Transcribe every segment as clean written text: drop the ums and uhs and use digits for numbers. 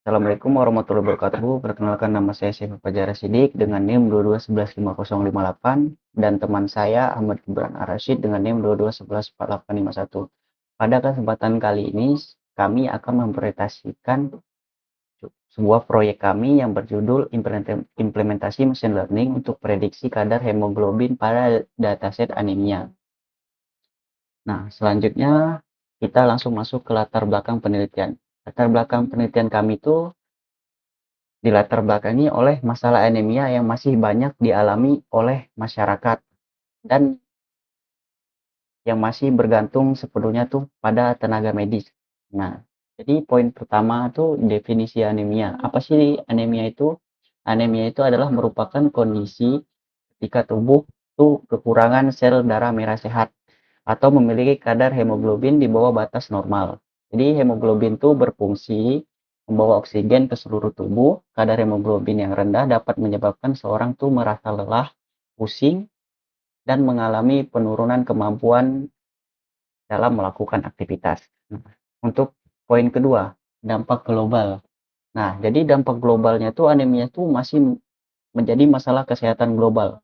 Assalamualaikum warahmatullahi wabarakatuh. Perkenalkan nama saya Syekh Fajar Sidik dengan NIM 22115058 dan teman saya Ahmad Gibran Ar-Rasyid dengan NIM 22114851. Pada kesempatan kali ini kami akan mempresentasikan sebuah proyek kami yang berjudul implementasi machine learning untuk prediksi kadar hemoglobin pada dataset anemia. Nah, selanjutnya kita langsung masuk ke latar belakang penelitian. Latar belakang penelitian kami itu dilatar belakangi oleh masalah anemia yang masih banyak dialami oleh masyarakat dan yang masih bergantung sepenuhnya tuh pada tenaga medis. Nah, jadi poin pertama tuh definisi anemia. Apa sih anemia itu? Anemia itu adalah merupakan kondisi ketika tubuh tuh kekurangan sel darah merah sehat atau memiliki kadar hemoglobin di bawah batas normal. Jadi hemoglobin itu berfungsi membawa oksigen ke seluruh tubuh. Kadar hemoglobin yang rendah dapat menyebabkan seorang tuh merasa lelah, pusing, dan mengalami penurunan kemampuan dalam melakukan aktivitas. Untuk poin kedua, dampak global. Nah, jadi dampak globalnya tuh anemia tuh masih menjadi masalah kesehatan global.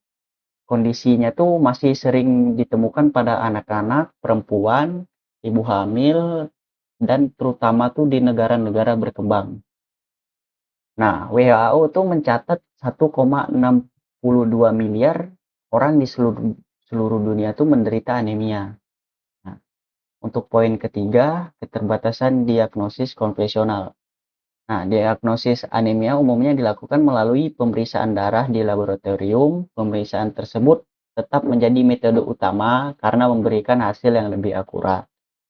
Kondisinya tuh masih sering ditemukan pada anak-anak, perempuan, ibu hamil, dan terutama tuh di negara-negara berkembang. Nah, WHO tuh mencatat 1,62 miliar orang di seluruh dunia tuh menderita anemia. Nah, untuk poin ketiga, keterbatasan diagnosis konvensional. Nah, diagnosis anemia umumnya dilakukan melalui pemeriksaan darah di laboratorium. Pemeriksaan tersebut tetap menjadi metode utama karena memberikan hasil yang lebih akurat.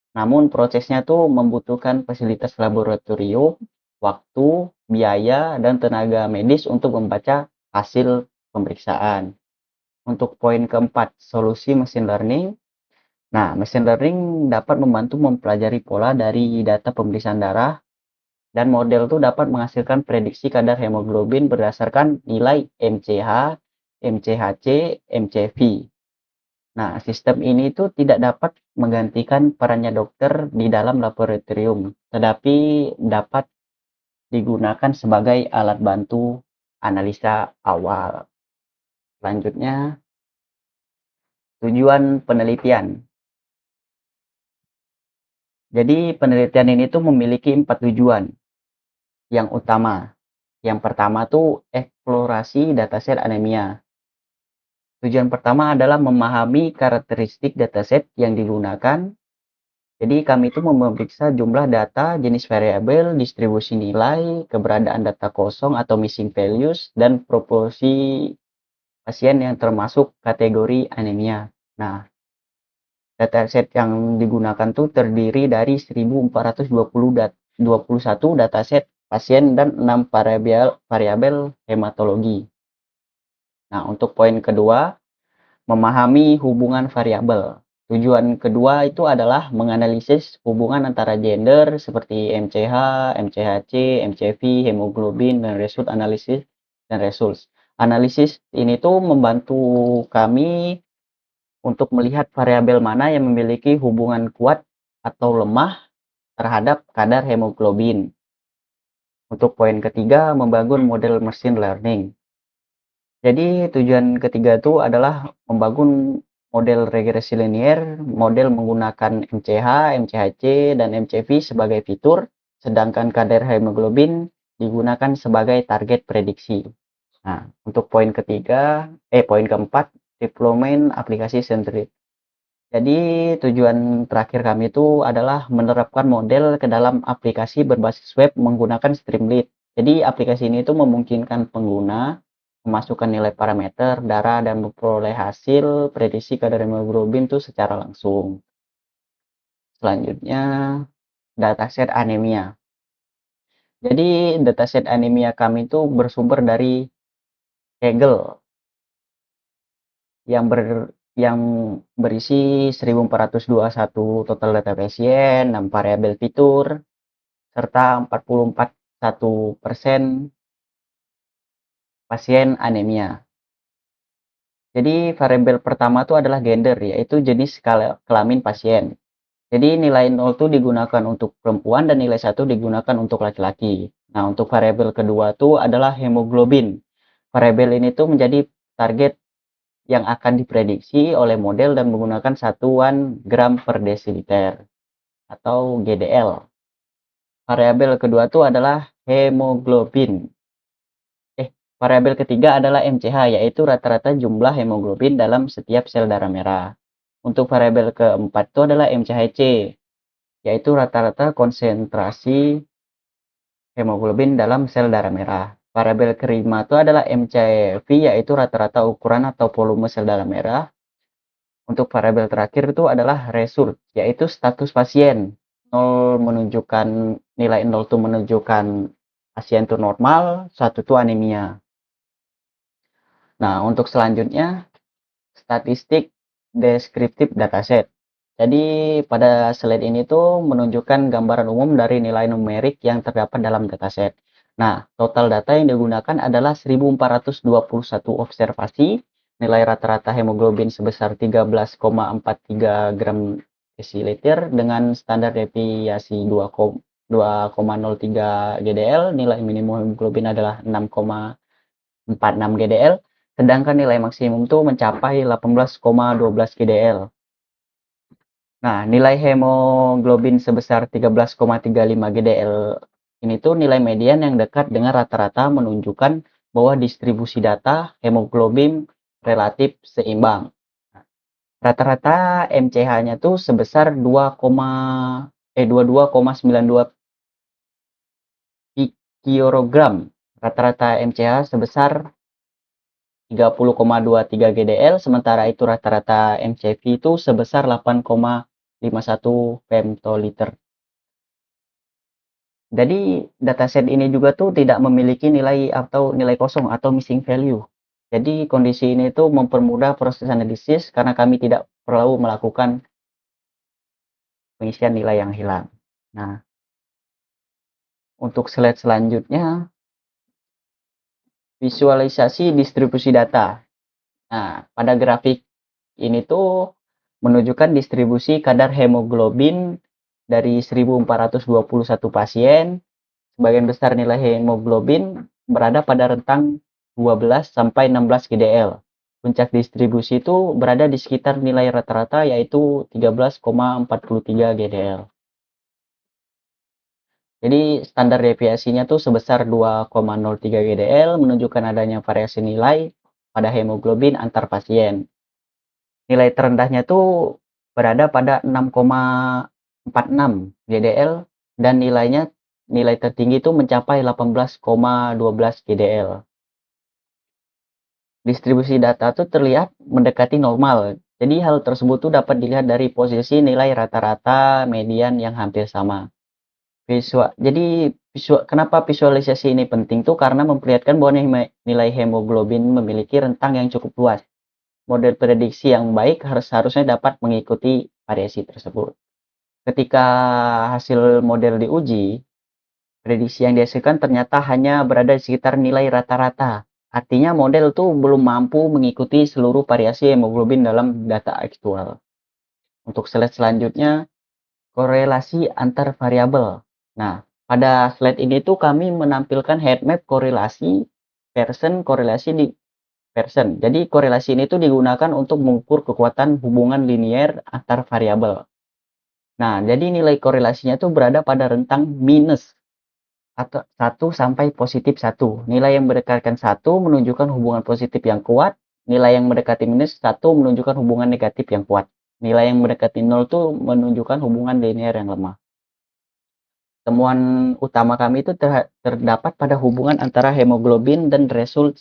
Namun prosesnya tuh membutuhkan fasilitas laboratorium, waktu, biaya, dan tenaga medis untuk membaca hasil pemeriksaan. Untuk poin keempat, solusi machine learning. Nah, machine learning dapat membantu mempelajari pola dari data pemeriksaan darah dan model itu dapat menghasilkan prediksi kadar hemoglobin berdasarkan nilai MCH, MCHC, MCV. Nah, sistem ini itu tidak dapat menggantikan perannya dokter di dalam laboratorium, tetapi dapat digunakan sebagai alat bantu analisa awal. Selanjutnya, tujuan penelitian. Jadi, penelitian ini tuh memiliki 4 tujuan yang utama. Yang pertama tuh eksplorasi dataset anemia. Tujuan pertama adalah memahami karakteristik dataset yang digunakan. Jadi kami itu memeriksa jumlah data, jenis variabel, distribusi nilai, keberadaan data kosong atau missing values, dan proporsi pasien yang termasuk kategori anemia. Nah, dataset yang digunakan tuh terdiri dari 1421 dataset pasien dan 6 variabel hematologi. Nah, untuk poin kedua, memahami hubungan variabel. Tujuan kedua itu adalah menganalisis hubungan antara gender seperti MCH, MCHC, MCV, hemoglobin, dan result analisis dan results. Analisis ini tuh membantu kami untuk melihat variabel mana yang memiliki hubungan kuat atau lemah terhadap kadar hemoglobin. Untuk poin ketiga, membangun model machine learning. Jadi tujuan ketiga itu adalah membangun model regresi linier, model menggunakan MCH, MCHC, dan MCV sebagai fitur, sedangkan kadar hemoglobin digunakan sebagai target prediksi. Nah, untuk poin keempat, deployment aplikasi sentris. Jadi tujuan terakhir kami itu adalah menerapkan model ke dalam aplikasi berbasis web menggunakan Streamlit. Jadi aplikasi ini itu memungkinkan pengguna memasukkan nilai parameter darah dan memperoleh hasil prediksi kadar hemoglobin itu secara langsung. Selanjutnya, dataset anemia. Jadi dataset anemia kami itu bersumber dari Kaggle yang berisi 1421 total data pasien, 6 variabel fitur, serta 44,1% pasien anemia. Jadi variabel pertama itu adalah gender, yaitu jenis kelamin pasien. Jadi nilai 0 itu digunakan untuk perempuan dan nilai 1 digunakan untuk laki-laki. Nah, untuk variabel kedua tuh adalah hemoglobin. Variabel ini tuh menjadi target yang akan diprediksi oleh model dan menggunakan satuan gram per desiliter atau GDL. Variabel kedua tuh adalah hemoglobin. Variabel ketiga adalah MCH, yaitu rata-rata jumlah hemoglobin dalam setiap sel darah merah. Untuk variabel keempat itu adalah MCHC, yaitu rata-rata konsentrasi hemoglobin dalam sel darah merah. Variabel kelima itu adalah MCV, yaitu rata-rata ukuran atau volume sel darah merah. Untuk variabel terakhir itu adalah result, yaitu status pasien. 0 menunjukkan nilai 0 itu menunjukkan pasien itu normal, 1 itu anemia. Nah, untuk selanjutnya statistik deskriptif dataset. Jadi pada slide ini tuh menunjukkan gambaran umum dari nilai numerik yang terdapat dalam dataset. Nah, total data yang digunakan adalah 1421 observasi, nilai rata-rata hemoglobin sebesar 13,43 gram desiliter dengan standar deviasi 2,03 GDL, nilai minimum hemoglobin adalah 6,46 GDL, sedangkan nilai maksimum itu mencapai 18,12 GDL. Nah, nilai hemoglobin sebesar 13,35 GDL ini tuh nilai median yang dekat dengan rata-rata, menunjukkan bahwa distribusi data hemoglobin relatif seimbang. Rata-rata MCH-nya tuh sebesar 22,92 pikirogram. Rata-rata MCH sebesar 30,23 GDL, sementara itu rata-rata MCV itu sebesar 8,51 femtoliter. Jadi dataset ini juga tuh tidak memiliki nilai atau nilai kosong atau missing value. Jadi kondisi ini tuh mempermudah proses analisis karena kami tidak perlu melakukan pengisian nilai yang hilang. Nah, untuk slide selanjutnya, visualisasi distribusi data. Nah, pada grafik ini tuh menunjukkan distribusi kadar hemoglobin dari 1421 pasien. Sebagian besar nilai hemoglobin berada pada rentang 12 sampai 16 GDL. Puncak distribusi itu berada di sekitar nilai rata-rata, yaitu 13,43 GDL. Jadi standar deviasinya tuh sebesar 2,03 GDL, menunjukkan adanya variasi nilai pada hemoglobin antar pasien. Nilai terendahnya tuh berada pada 6,46 GDL dan nilai tertinggi itu mencapai 18,12 GDL. Distribusi data itu terlihat mendekati normal. Jadi hal tersebut tuh dapat dilihat dari posisi nilai rata-rata median yang hampir sama. Kenapa visualisasi ini penting tuh karena memperlihatkan bahwa nilai hemoglobin memiliki rentang yang cukup luas. Model prediksi yang baik harusnya dapat mengikuti variasi tersebut. Ketika hasil model diuji, prediksi yang dihasilkan ternyata hanya berada di sekitar nilai rata-rata. Artinya model tuh belum mampu mengikuti seluruh variasi hemoglobin dalam data aktual. Untuk slide selanjutnya, korelasi antar variabel. Nah, pada slide ini tuh kami menampilkan heat map korelasi korelasi di person. Jadi korelasi ini tuh digunakan untuk mengukur kekuatan hubungan linier antar variabel. Nah, jadi nilai korelasinya tuh berada pada rentang minus atau 1 sampai positif 1. Nilai yang mendekatkan 1 menunjukkan hubungan positif yang kuat, nilai yang mendekati minus 1 menunjukkan hubungan negatif yang kuat. Nilai yang mendekati 0 tuh menunjukkan hubungan linear yang lemah. Temuan utama kami itu terdapat pada hubungan antara hemoglobin dan result.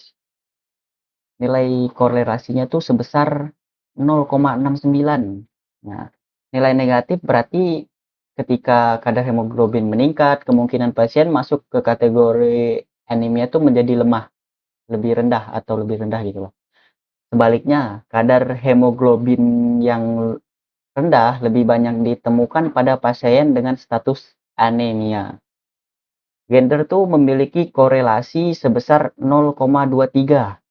Nilai korelasinya tuh sebesar 0,69. Nah, nilai negatif berarti ketika kadar hemoglobin meningkat, kemungkinan pasien masuk ke kategori anemia itu menjadi lemah, lebih rendah atau lebih rendah gitu loh. Sebaliknya, kadar hemoglobin yang rendah lebih banyak ditemukan pada pasien dengan status anemia. Gender tuh memiliki korelasi sebesar 0,23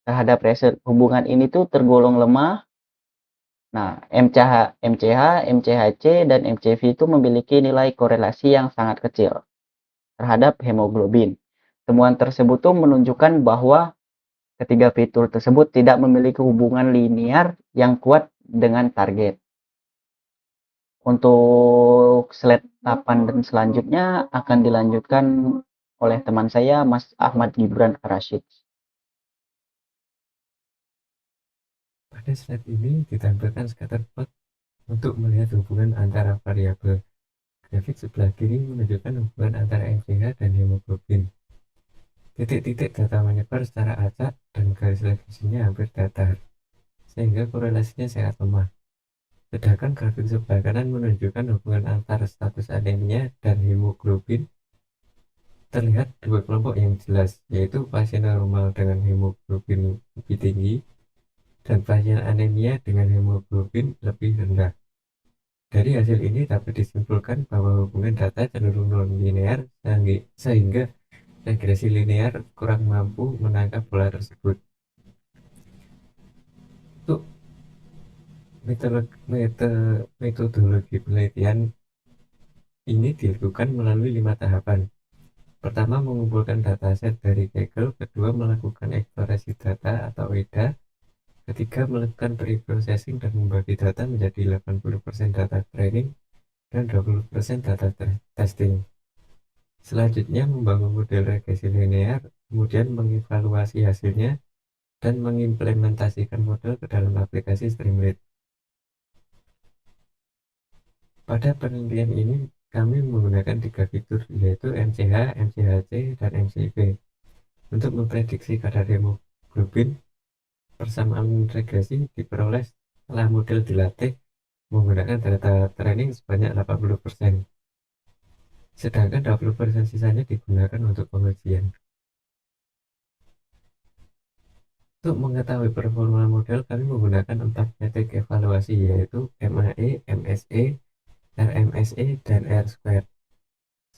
terhadap result. Hubungan ini tuh tergolong lemah. Nah, MCH, MCHC, dan MCV itu memiliki nilai korelasi yang sangat kecil. terhadap hemoglobin. Temuan tersebut tuh menunjukkan bahwa ketiga fitur tersebut tidak memiliki hubungan linear yang kuat dengan target. Untuk slide 8 dan selanjutnya akan dilanjutkan oleh teman saya, Mas Ahmad Gibran Rashid. Pada slide ini ditampilkan scatterplot untuk melihat hubungan antara variabel. Grafik sebelah kiri menunjukkan hubungan antara MCH dan hemoglobin. Titik-titik data menyebar secara acak dan garis legasinya hampir datar, sehingga korelasinya sangat lemah. Sedangkan grafik sebelah kanan menunjukkan hubungan antara status anemia dan hemoglobin. Terlihat dua kelompok yang jelas, yaitu pasien normal dengan hemoglobin lebih tinggi dan pasien anemia dengan hemoglobin lebih rendah. Dari hasil ini dapat disimpulkan bahwa hubungan data cenderung non-linear sehingga regresi linear kurang mampu menangkap pola tersebut. Untuk metodologi penelitian ini dilakukan melalui 5 tahapan. Pertama, mengumpulkan dataset dari Kaggle. Kedua, melakukan eksplorasi data atau EDA. Ketiga, melakukan pre-processing dan membagi data menjadi 80% data training dan 20% data testing. Selanjutnya, membangun model regresi linear, kemudian mengevaluasi hasilnya, dan mengimplementasikan model ke dalam aplikasi Streamlit. Pada penelitian ini, kami menggunakan 3 fitur, yaitu MCH, MCHC, dan MCIV. Untuk memprediksi kadar hemoglobin, persamaan regresi diperoleh setelah model dilatih menggunakan data training sebanyak 80%. Sedangkan 20% sisanya digunakan untuk pengujian. Untuk mengetahui performa model, kami menggunakan 4 metrik evaluasi, yaitu MAE, MSE, RMSE, dan R-squared.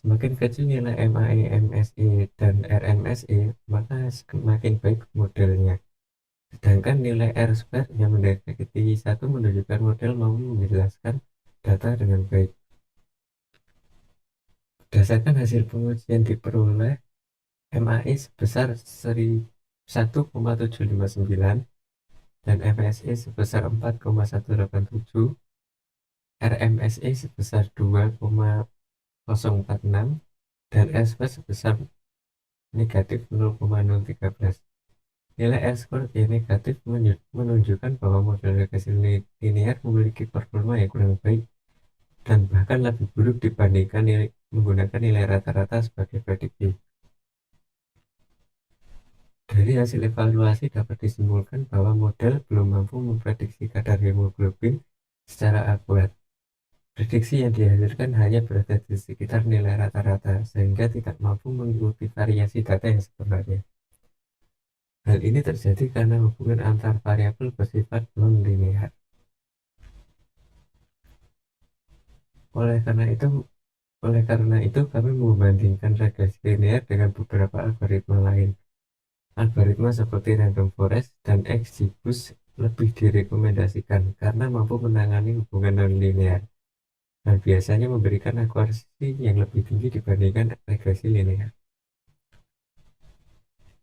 Semakin kecil nilai MAE, MSE, dan RMSE, maka semakin baik modelnya. Sedangkan nilai R-squared yang mendekati 1 menunjukkan model mampu menjelaskan data dengan baik. Berdasarkan hasil pengujian diperoleh MAE sebesar 1,759 dan MSE sebesar 4,187, RMSE sebesar 2,046 dan R-squared sebesar negatif 0,013. Nilai R-squared yang negatif menunjukkan bahwa model regresi linear memiliki performa yang kurang baik dan bahkan lebih buruk dibandingkan menggunakan nilai rata-rata sebagai prediksi. Dari hasil evaluasi dapat disimpulkan bahwa model belum mampu memprediksi kadar hemoglobin secara akurat. Prediksi yang dihasilkan hanya berada di sekitar nilai rata-rata, sehingga tidak mampu mengikuti variasi data yang sebenarnya. Hal ini terjadi karena hubungan antar variabel bersifat non-linear. Oleh karena itu, kami membandingkan regresi linear dengan beberapa algoritma lain. Algoritma seperti random forest dan XGBoost lebih direkomendasikan karena mampu menangani hubungan non-linear dan biasanya memberikan akurasi yang lebih tinggi dibandingkan regresi linear.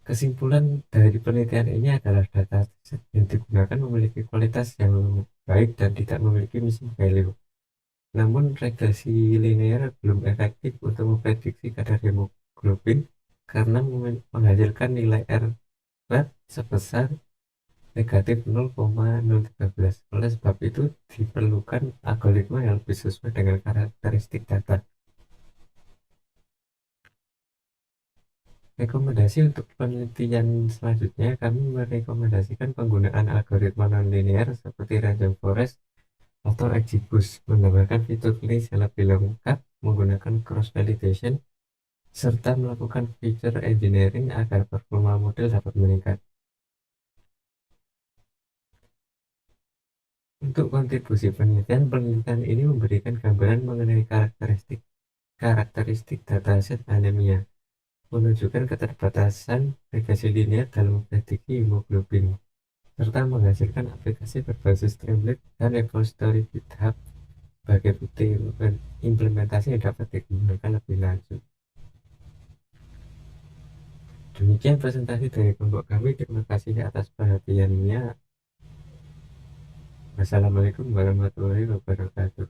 Kesimpulan dari penelitian ini adalah data yang digunakan memiliki kualitas yang baik dan tidak memiliki missing value. Namun, regresi linear belum efektif untuk memprediksi kadar hemoglobin karena menghasilkan nilai R-squared sebesar negatif 0,013. Oleh sebab itu, diperlukan algoritma yang lebih sesuai dengan karakteristik data. Rekomendasi untuk penelitian selanjutnya, kami merekomendasikan penggunaan algoritma nonlinear seperti random forest atau XGBoost, menambahkan fitur list yang lebih lengkap menggunakan cross validation serta melakukan feature engineering agar performa model dapat meningkat. Untuk kontribusi penelitian ini memberikan gambaran mengenai karakteristik dataset anemia, menunjukkan keterbatasan regresi linear dalam memprediksi hemoglobin, serta menghasilkan aplikasi berbasis Streamlit dan repository GitHub sebagai bukti implementasi yang dapat dikembangkan lebih lanjut. Demikian presentasi dari kelompok kami. Terima kasih atas perhatiannya. Wassalamualaikum warahmatullahi wabarakatuh.